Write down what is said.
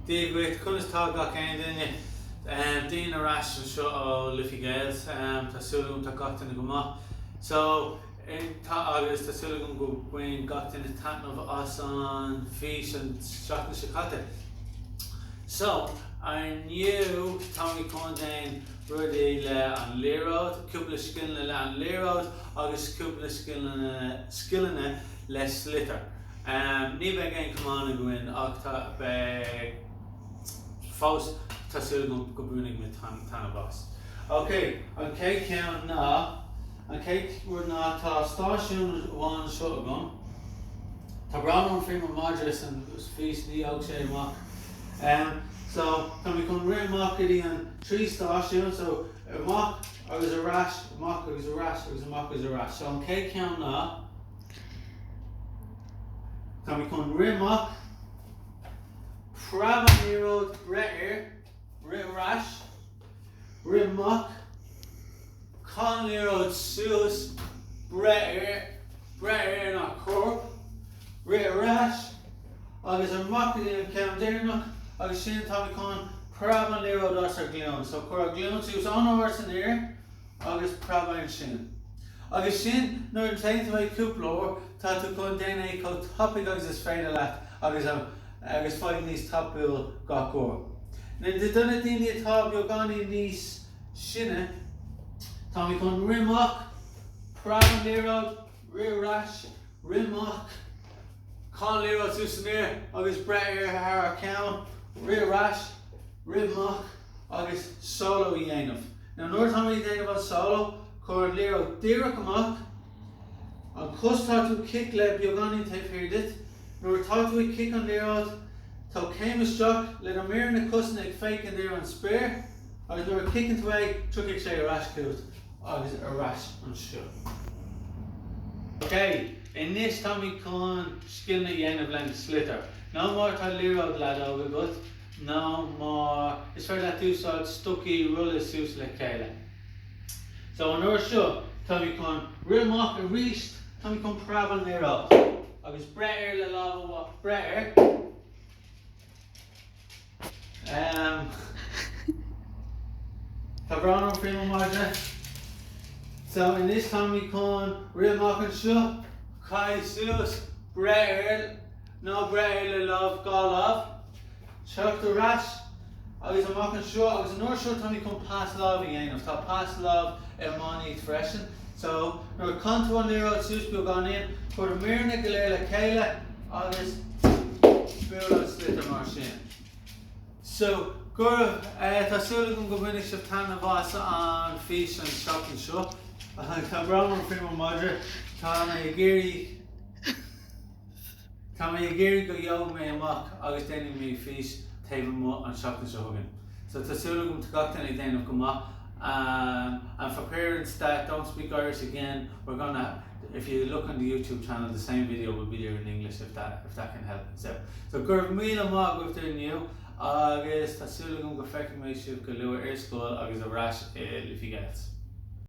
Dave with Cullis Talk again, didn't you? Dean a rash and shot of Liffey Gales, Tasulum to got in the Guma. So, in August, Tasulum go when got in the Tan of us on fish and shot in Shakata. So, I knew Tommy Condane Rudy on Leerod, couple of skilling on Leerod, August couple of skilling less slitter. Niba again come on and go in Octa Faust Tasulum go burning with Tanabas. Okay, count now. We're not station one shot gun. Tabron from Marjoris and feast the Oakshay mock. So can we come really mock it in 3 station? So a mock I was a rash, a mock I was a rash, I was a mock I was a rash. So on K count now. Can we come really mock? Pravanero Retter, Rash, Mock, Conlero Sus, Bretter not Corp, Rash, I was a mock in Count Dernock, I was seeing Tommy Con, Pravanero Dosser Glion. So Cora Glion, so he was on horse in here, I was Pravan Shin. I was seeing no time to my couple to go down a topic I was afraid of that. I was fighting these top bill got go. Now they done it in the top you're gone in these shinne. Tommy con Rimmock, Pravan Lero, Rash, Rimmock, Con Lero Susmir, August Bretter Hara Count, Rash, Rimmock, August Solo Yanov. Now North Tommy think about solo, Cor Lero Dirakamok, and Costa to kick leb you're gone in take heard it. Nor thought we kick on there out, so came a shock, let a mirror in the cussing like fake in there on spare, or they were kicking away, took it say a rash coat, or was a rash on show. Okay, in this Tommy Con skilling again of length slitter. No more to Lero lad over but no more it's for that two side stucky roller suits like Kayla. So on our show, Tommy Con real mock a reached, Tommy Con Pravan Lero. I was Bretter the lava what Bretter. Cabrano Primo Marja. So in this time we can real mock and show Kai Sus Bretter no Bretter the love Golov. Chuck the rash. I was a mock and show, I was a north show time we come past love again. I've thought past love and money freshen. So now come to one Lero Sus be gone in. For the Mirna Galera Kayla, August Spiro Slitter Marchin. So, Guru, Tasulagum Gominish of Tanavasa on Fish and Shop and Show. Cabron and Primo Madre, Tamayagiri go Yog me a mock, August Denny me Fish, Table Mo and Shop and Show again. So, Tasulagum to got any day of Goma. And for parents that don't speak Irish again, we're gonna, if you look on the YouTube channel, the same video will be there in English if that can help. So Gurv Mila Mag with their new August Tasulagum Gafek Meshif Galua Air School August a rash if you get